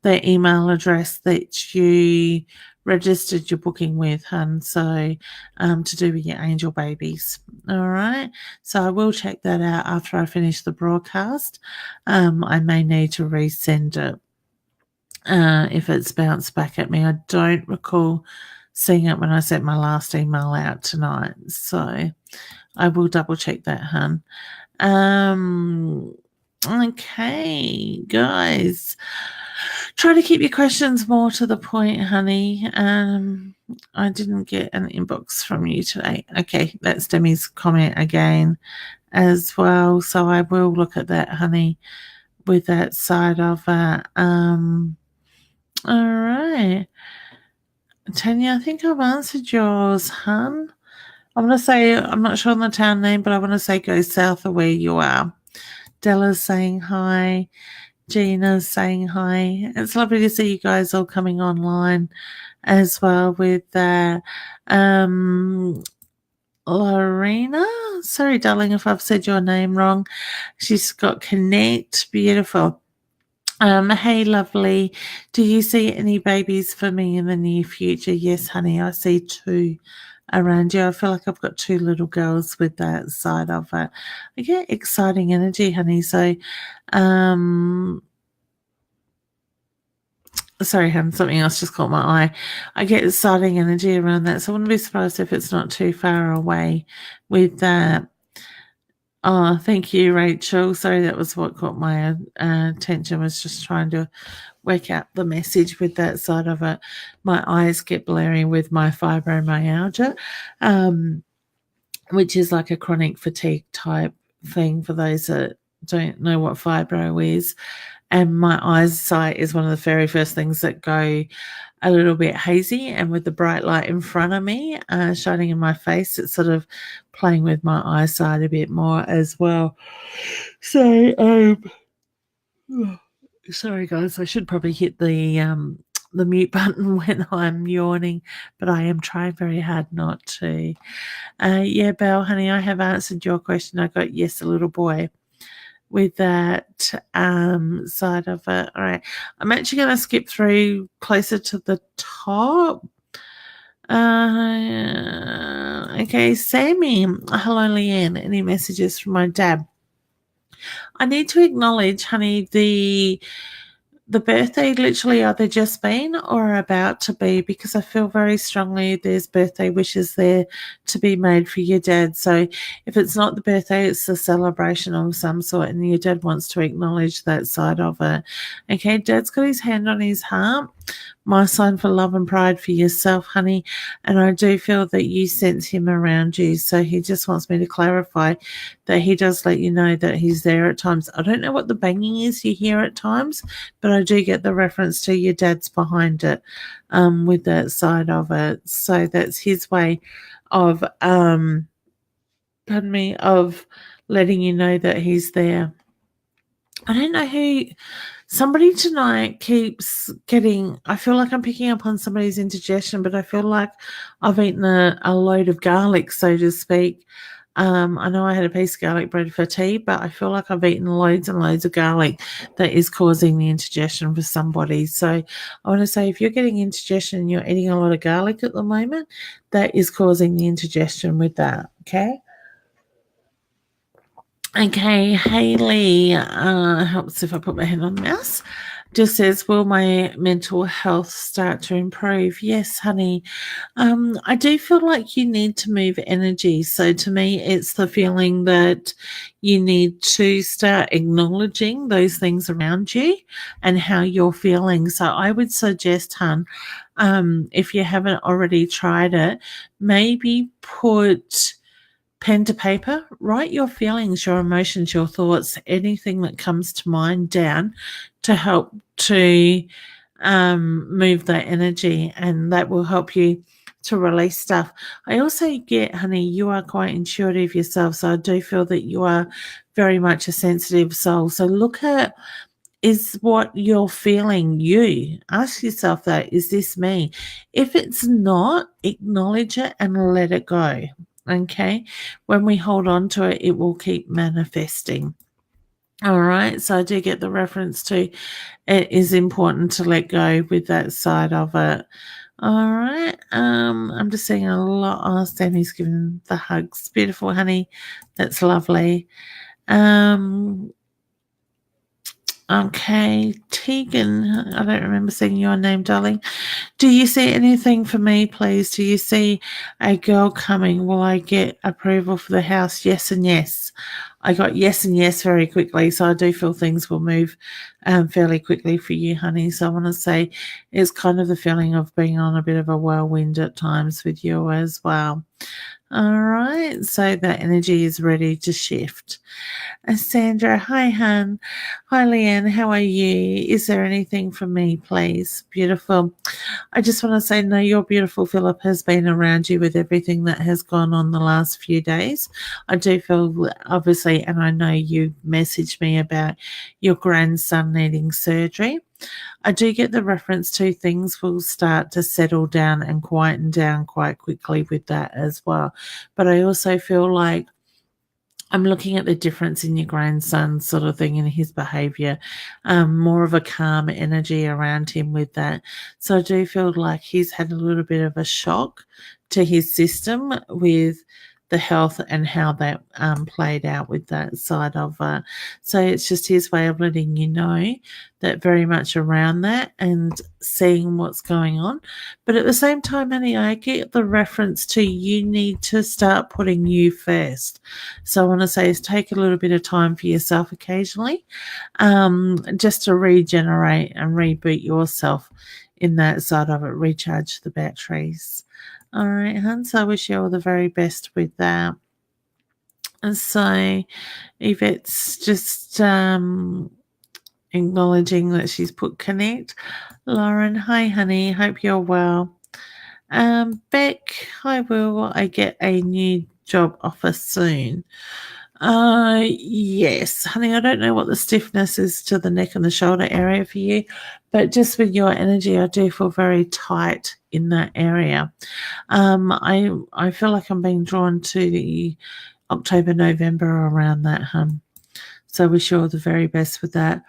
the email address that you registered your booking with, hun. So to do with your angel babies. All right. So I will check that out after I finish the broadcast. I may need to resend it if it's bounced back at me. I don't recall seeing it when I sent my last email out tonight. So I will double check that, hun. Okay, guys. Try to keep your questions more to the point, honey. I didn't get an inbox from you today. Okay, that's Demi's comment again as well. So I will look at that, honey, with that side of it. All right. Tanya, I think I've answered yours, hun. I'm going to say, I'm not sure on the town name, but I want to say go south of where you are. Della's saying hi. Gina's saying hi. It's lovely to see you guys all coming online as well with Lorena. Sorry, darling, if I've said your name wrong. She's got Connect. Beautiful. Hey, lovely. Do you see any babies for me in the near future? Yes, honey, I see 2 around you. I feel like I've got 2 little girls with that side of it. I get exciting energy, honey. So, sorry, hun, something else just caught my eye. I get exciting energy around that. So I wouldn't be surprised if it's not too far away with that. Oh, thank you, Rachel. Sorry, that was what caught my attention, was just trying to work out the message with that side of it. My eyes get blurry with my fibromyalgia, which is like a chronic fatigue type thing for those that don't know what fibro is. And my eyesight is one of the very first things that go a little bit hazy, and with the bright light in front of me shining in my face, it's sort of playing with my eyesight a bit more as well. So sorry guys, I should probably hit the mute button when I'm yawning, but I am trying very hard not to. Yeah, Belle, honey, I have answered your question. I got yes, a little boy with that side of it. All right, I'm actually going to skip through closer to the top. Okay, Sammy. Hello, Leanne. Any messages from my dad? I need to acknowledge, honey, the birthday literally either just been or about to be, because I feel very strongly there's birthday wishes there to be made for your dad. So if it's not the birthday, it's a celebration of some sort, and your dad wants to acknowledge that side of it. Okay, Dad's got his hand on his heart. My sign for love and pride for yourself, honey. And I do feel that you sense him around you. So he just wants me to clarify that he does let you know that he's there at times. I don't know what the banging is you hear at times, but I do get the reference to your dad's behind it with that side of it. So that's his way of, of letting you know that he's there. I don't know who. Somebody tonight keeps getting. I feel like I'm picking up on somebody's indigestion, but I feel like I've eaten a load of garlic, so to speak. I know I had a piece of garlic bread for tea, but I feel like I've eaten loads and loads of garlic that is causing the indigestion for somebody. So I want to say if you're getting indigestion and you're eating a lot of garlic at the moment, that is causing the indigestion with that. Okay. Okay, Haley, helps if I put my hand on the mouse. Just says, will my mental health start to improve? Yes, honey. I do feel like you need to move energy. So to me, it's the feeling that you need to start acknowledging those things around you and how you're feeling. So I would suggest, hun, if you haven't already tried it, maybe put pen to paper, write your feelings, your emotions, your thoughts, anything that comes to mind down to help to move that energy, and that will help you to release stuff. I also get, honey, you are quite intuitive yourself, so I do feel that you are very much a sensitive soul. So look at, is what you're feeling you? Ask yourself that, is this me? If it's not, acknowledge it and let it go. Okay. When we hold on to it, it will keep manifesting. All right. So I do get the reference to it is important to let go with that side of it. All right. I'm just seeing a lot. Oh, Sammy's giving the hugs. Beautiful, honey. That's lovely. Okay, Tegan, I don't remember seeing your name, darling. Do you see anything for me, please? Do you see a girl coming? Will I get approval for the house? Yes and yes. I got yes and yes very quickly, so I do feel things will move fairly quickly for you, honey. So I want to say it's kind of the feeling of being on a bit of a whirlwind at times with you as well. All right, so that energy is ready to shift. Sandra, hi, hun. Hi, Leanne, how are you? Is there anything for me, please? Beautiful. I just want to say, no, you're beautiful. Philip has been around you with everything that has gone on the last few days. I do feel, obviously, and I know you messaged me about your grandson needing surgery. I do get the reference to things will start to settle down and quieten down quite quickly with that as well. But I also feel like I'm looking at the difference in your grandson sort of thing in his behavior, more of a calm energy around him with that. So I do feel like he's had a little bit of a shock to his system with the health and how that played out with that side of it. So it's just his way of letting you know that very much around that and seeing what's going on. But at the same time, honey, I get the reference to you need to start putting you first. So I want to say is take a little bit of time for yourself occasionally, just to regenerate and reboot yourself in that side of it, recharge the batteries. All right, hun. So I wish you all the very best with that. And so Yvette's just acknowledging that she's put connect. Lauren, hi, honey. Hope you're well. Beck, hi, will I get a new job offer soon? Yes, honey, I don't know what the stiffness is to the neck and the shoulder area for you, but just with your energy, I do feel very tight in that area. I feel like I'm being drawn to the October, November around that, So I wish you all the very best with that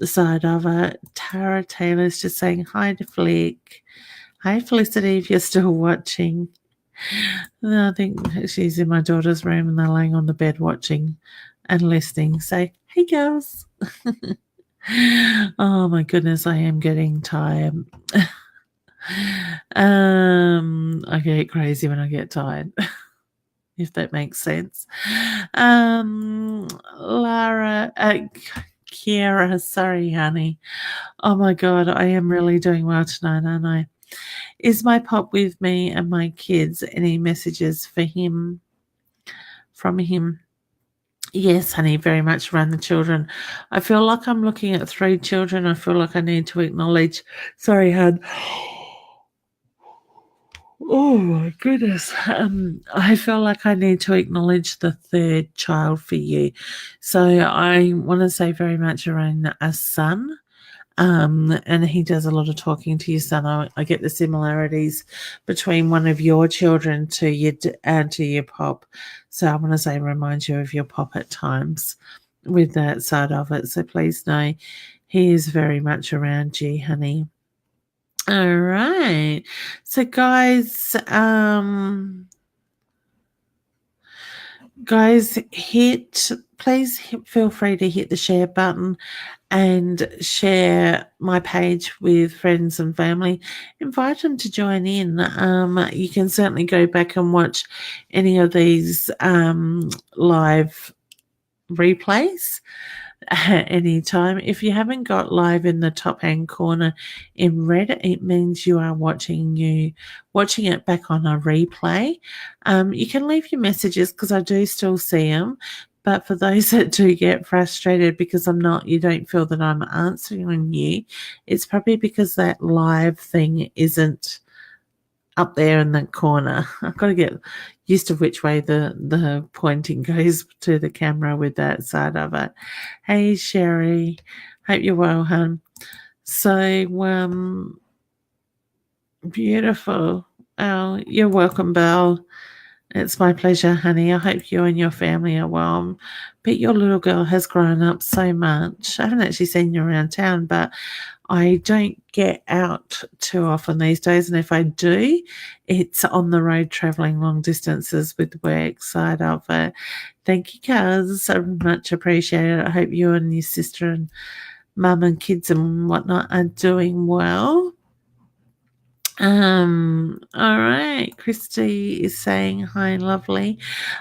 side of it. Tara Taylor's just saying hi to Flick. Hi, Felicity, if you're still watching. I think she's in my daughter's room and they're laying on the bed watching and listening. Say, hey, girls. Oh, my goodness, I am getting tired. I get crazy when I get tired, if that makes sense. Lara, Kiara, sorry, honey. Oh, my God, I am really doing well tonight, aren't I? Is my pop with me and my kids? Any messages for him, from him? Yes, honey, very much around the children. I feel like I'm looking at 3 children. I feel like I need to acknowledge. Sorry, hon. Oh my goodness. I feel like I need to acknowledge the third child for you. So I want to say very much around a son. And he does a lot of talking to your son. I get the similarities between one of your children to your pop. So I want to say remind you of your pop at times with that side of it. So please know he is very much around you, honey. All right. So guys, feel free to hit the share button and share my page with friends and family. Invite them to join in. You can certainly go back and watch any of these live replays anytime. If you haven't got live in the top hand corner in red, it means you are watching it back on a replay. You can leave your messages because I do still see them. But for those that do get frustrated because you don't feel that I'm answering you, it's probably because that live thing isn't up there in the corner. I've got to get used to which way the pointing goes to the camera with that side of it. Hey Sherry, hope you're well, hon. So beautiful. Oh, you're welcome, Belle. It's my pleasure, honey. I hope you and your family are well. But your little girl has grown up so much. I haven't actually seen you around town, but I don't get out too often these days. And if I do, it's on the road traveling long distances with the work side of it. Thank you, cuz. I much appreciate it. I hope you and your sister and mum and kids and whatnot are doing well. All right. Christy is saying hi, lovely.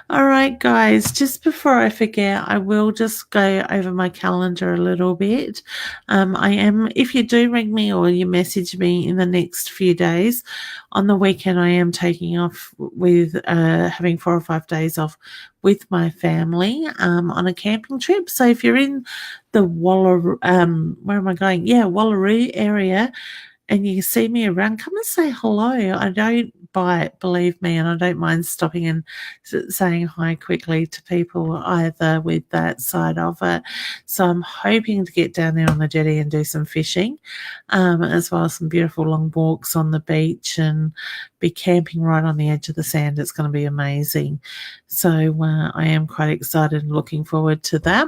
All right, guys, just before I forget, I will just go over my calendar a little bit. If you do ring me or you message me in the next few days, on the weekend, I am taking off with having 4 or 5 days off with my family on a camping trip. So if you're in the where am I going? Yeah, Wallaroo area, and you see me around, come and say hello. I don't bite, believe me, and I don't mind stopping and saying hi quickly to people either with that side of it. So I'm hoping to get down there on the jetty and do some fishing, as well as some beautiful long walks on the beach and be camping right on the edge of the sand. It's going to be amazing. So I am quite excited and looking forward to that.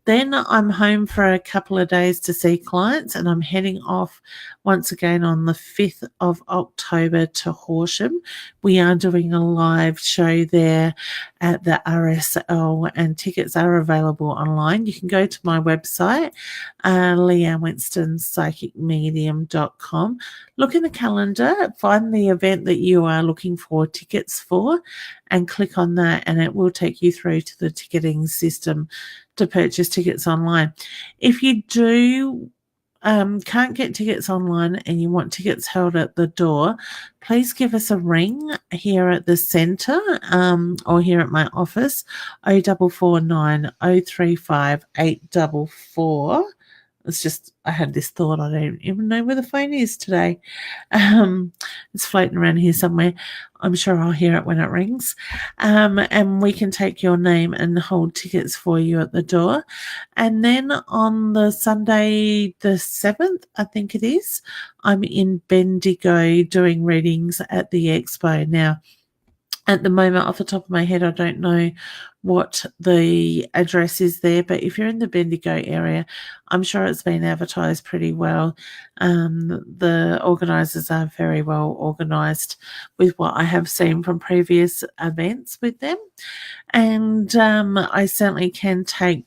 Then I'm home for a couple of days to see clients, and I'm heading off once again on the 5th of October to Horsham. We are doing a live show there at the RSL, and tickets are available online. You can go to my website, Leanne Winston psychicmedium.com. Look in the calendar, find the event that you are looking for tickets for, and click on that, and it will take you through to the ticketing system to purchase tickets online. If you do can't get tickets online and you want tickets held at the door, please give us a ring here at the centre or here at my office, 0449 035 844. It's just, I had this thought, I don't even know where the phone is today. It's floating around here somewhere. I'm sure I'll hear it when it rings. And we can take your name and hold tickets for you at the door. And then on the Sunday, the 7th, I think it is, I'm in Bendigo doing readings at the expo. Now, at the moment, off the top of my head, I don't know what the address is there, but if you're in the Bendigo area, I'm sure it's been advertised pretty well. The organisers are very well organised with what I have seen from previous events with them. And I certainly can take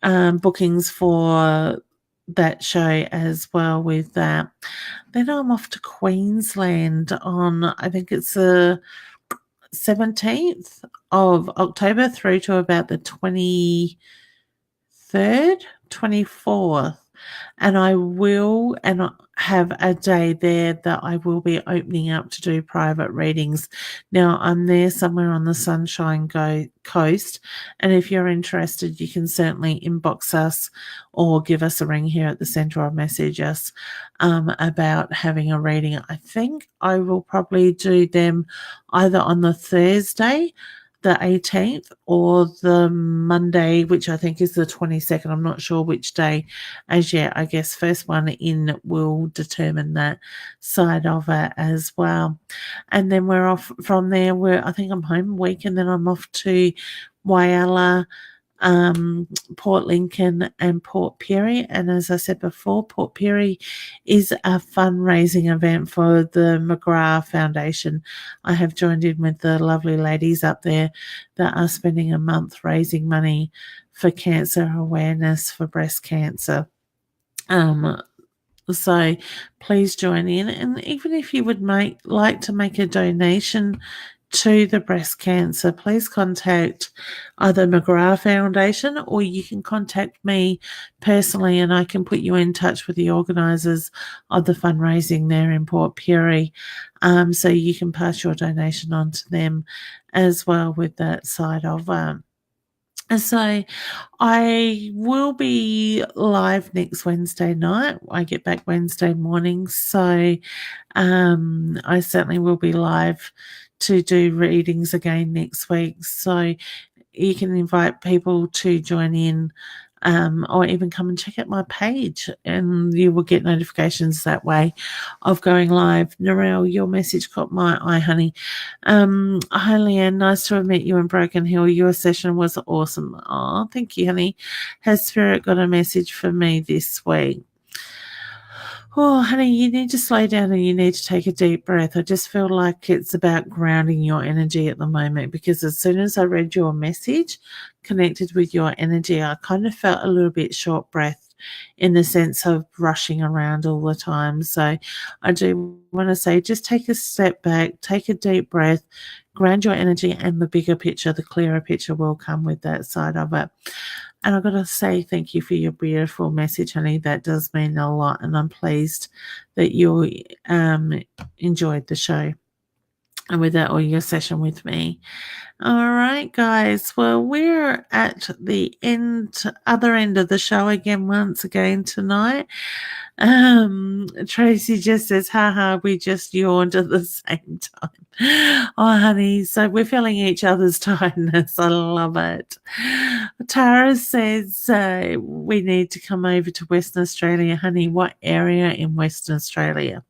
bookings for that show as well with that. Then I'm off to Queensland on, I think it's the 17th of October through to about the 23rd, 24th. And have a day there that I will be opening up to do private readings. Now, I'm there somewhere on the Sunshine Coast, and if you're interested, you can certainly inbox us or give us a ring here at the centre or message us about having a reading. I think I will probably do them either on the Thursday, the 18th, or the Monday, which I think is the 22nd. I'm not sure which day as yet. I guess first one in will determine that side of it as well. And then we're off from there. I think I'm home a week, and then I'm off to Whyalla, Port Lincoln and Port Pirie. And as I said before, Port Pirie is a fundraising event for the McGrath Foundation. I have joined in with the lovely ladies up there that are spending a month raising money for cancer awareness for breast cancer. So please join in, and even if you would like to make a donation to the breast cancer, please contact either McGrath Foundation, or you can contact me personally, and I can put you in touch with the organisers of the fundraising there in Port Pirie, so you can pass your donation on to them as well with that side of and so I will be live next Wednesday night. I get back Wednesday morning, so I certainly will be live to do readings again next week. So you can invite people to join in, or even come and check out my page, and you will get notifications that way of going live. Narelle, your message caught my eye, honey. Hi, Leanne. Nice to have met you in Broken Hill. Your session was awesome. Oh, thank you, honey. Has Spirit got a message for me this week? Oh, honey, you need to slow down and you need to take a deep breath. I just feel like it's about grounding your energy at the moment, because as soon as I read your message, connected with your energy, I kind of felt a little bit short breath in the sense of rushing around all the time. So I do want to say, just take a step back, take a deep breath, ground your energy, and the bigger picture, the clearer picture will come with that side of it. And I've got to say thank you for your beautiful message, honey. That does mean a lot, and I'm pleased that you enjoyed the show and with that, or your session with me. All right, guys. Well, we're at the other end of the show again, once again tonight. Tracy just says, haha, we just yawned at the same time. Oh, honey, so we're feeling each other's tiredness. I love it. Tara says, we need to come over to Western Australia, honey. What area in Western Australia?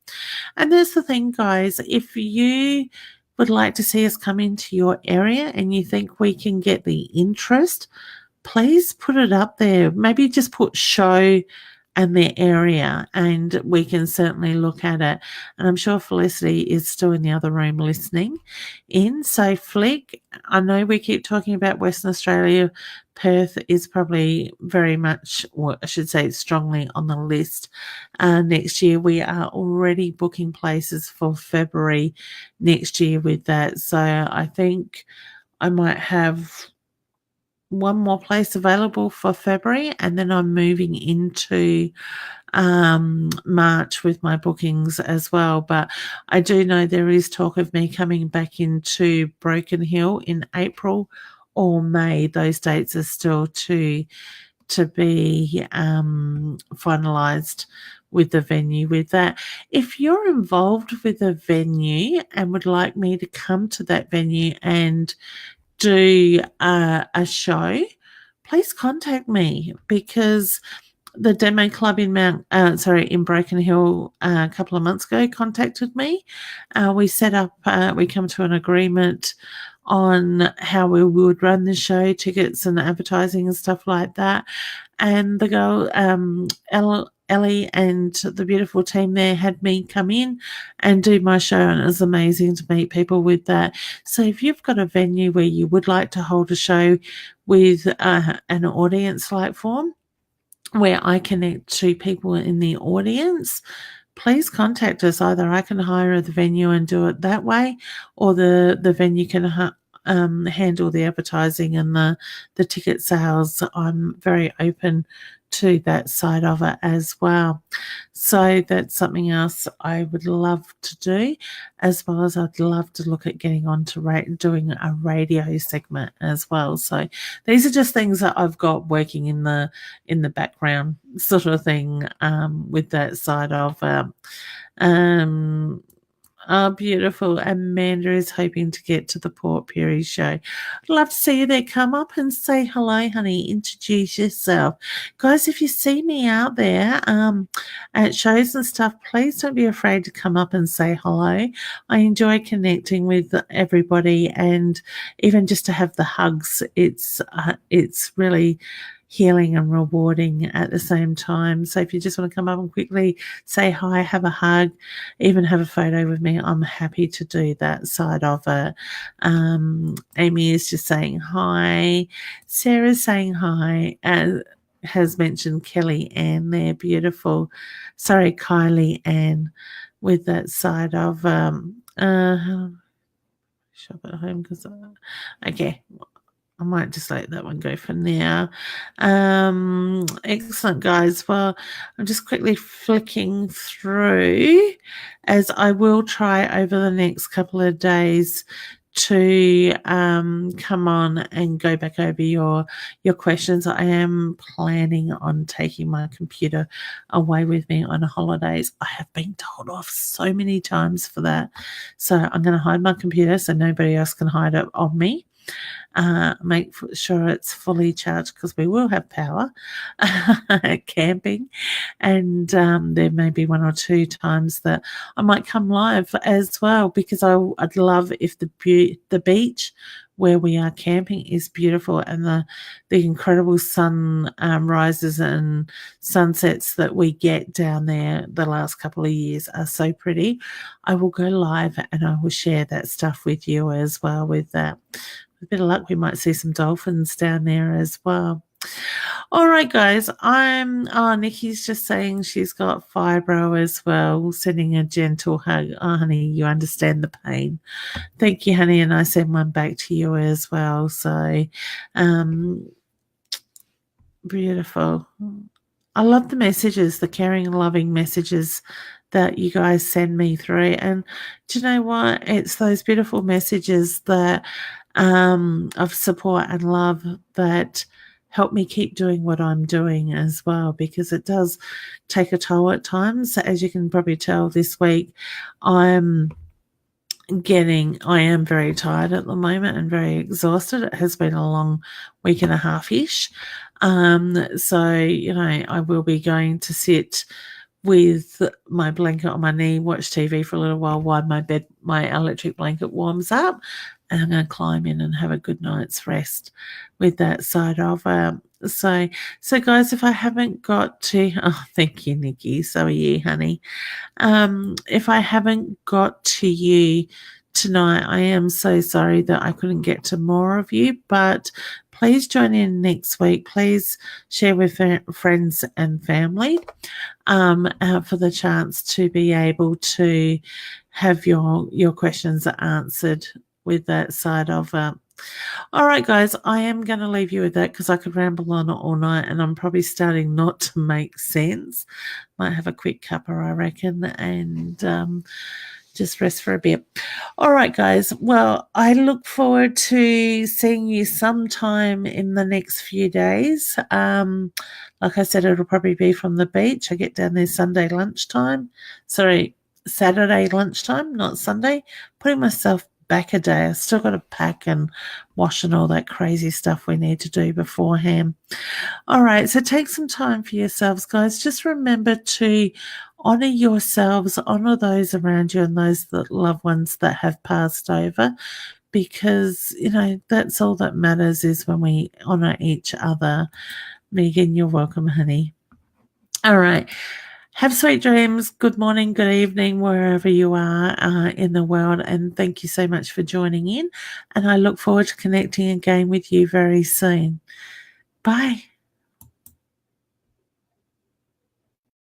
And that's the thing, guys. If you would like to see us come into your area and you think we can get the interest, please put it up there. Maybe just put show and their area, and we can certainly look at it. And I'm sure Felicity is still in the other room listening in. So Flick, I know we keep talking about Western Australia. Perth is probably very much, or I should say strongly on the list. Next year, we are already booking places for February next year with that. So I think I might have one more place available for February, and then I'm moving into March with my bookings as well. But I do know there is talk of me coming back into Broken Hill in April or May. Those dates are still to be finalized with the venue with that. If you're involved with a venue and would like me to come to that venue and do a show, please contact me, because the Demo Club in Broken Hill a couple of months ago contacted me. We set up, we come to an agreement on how we would run the show, tickets and advertising and stuff like that. And the girl, Ellie and the beautiful team there had me come in and do my show, and it was amazing to meet people with that. So if you've got a venue where you would like to hold a show with an audience-like form, where I connect to people in the audience, please contact us. Either I can hire the venue and do it that way, or the venue can handle the advertising and the ticket sales. I'm very open to that side of it as well. So that's something else I would love to do, as well as I'd love to look at getting on to doing a radio segment as well. So these are just things that I've got working in the background, sort of thing, with that side of oh, beautiful. Amanda is hoping to get to the Port Perry show. I'd love to see you there. Come up and say hello, honey. Introduce yourself. Guys, if you see me out there at shows and stuff, please don't be afraid to come up and say hello. I enjoy connecting with everybody, and even just to have the hugs, it's really healing and rewarding at the same time. So if you just want to come up and quickly say hi, have a hug, even have a photo with me, I'm happy to do that side of it. Amy is just saying hi. Sarah's saying hi, and has mentioned Kelly Ann there. Beautiful. Sorry, Kylie Ann, with that side of shop at home because okay. I might just let that one go for now. Excellent, guys. Well, I'm just quickly flicking through, as I will try over the next couple of days to come on and go back over your questions. I am planning on taking my computer away with me on holidays. I have been told off so many times for that. So I'm going to hide my computer so nobody else can hide it on me. Make sure it's fully charged, because we will have power camping, and there may be one or two times that I might come live as well, because I'd love if the beach where we are camping is beautiful, and the incredible sun rises and sunsets that we get down there the last couple of years are so pretty. I will go live and I will share that stuff with you as well. With that, with a bit of luck, we might see some dolphins down there as well. All right, guys. Nikki's just saying she's got fibro as well, sending a gentle hug. Oh, honey, you understand the pain. Thank you, honey, and I send one back to you as well. So, beautiful. I love the messages, the caring and loving messages that you guys send me through. And do you know what? It's those beautiful messages that of support and love that help me keep doing what I'm doing as well, because it does take a toll at times. As you can probably tell, this week I am very tired at the moment and very exhausted. It has been a long week and a half-ish. So, I will be going to sit with my blanket on my knee, watch TV for a little while my electric blanket warms up, and I'm going to climb in and have a good night's rest with that side of so guys, if I haven't got to, thank you, Nikki. So are you, honey. If I haven't got to you tonight, I am so sorry that I couldn't get to more of you, but please join in next week. Please share with friends and family for the chance to be able to have your questions answered with that side of all right, guys, I am going to leave you with that, because I could ramble on all night and I'm probably starting not to make sense. Might have a quick cuppa, I reckon, and just rest for a bit. All right, guys. Well, I look forward to seeing you sometime in the next few days. Like I said, it'll probably be from the beach. I get down there Saturday lunchtime, not Sunday. Putting myself back a day. I've still got to pack and wash and all that crazy stuff we need to do beforehand. All right, so take some time for yourselves, guys. Just remember to honor yourselves, honor those around you and those loved ones that have passed over, because, that's all that matters, is when we honor each other. Megan, you're welcome, honey. All right. Have sweet dreams. Good morning, good evening, wherever you are in the world. And thank you so much for joining in. And I look forward to connecting again with you very soon. Bye.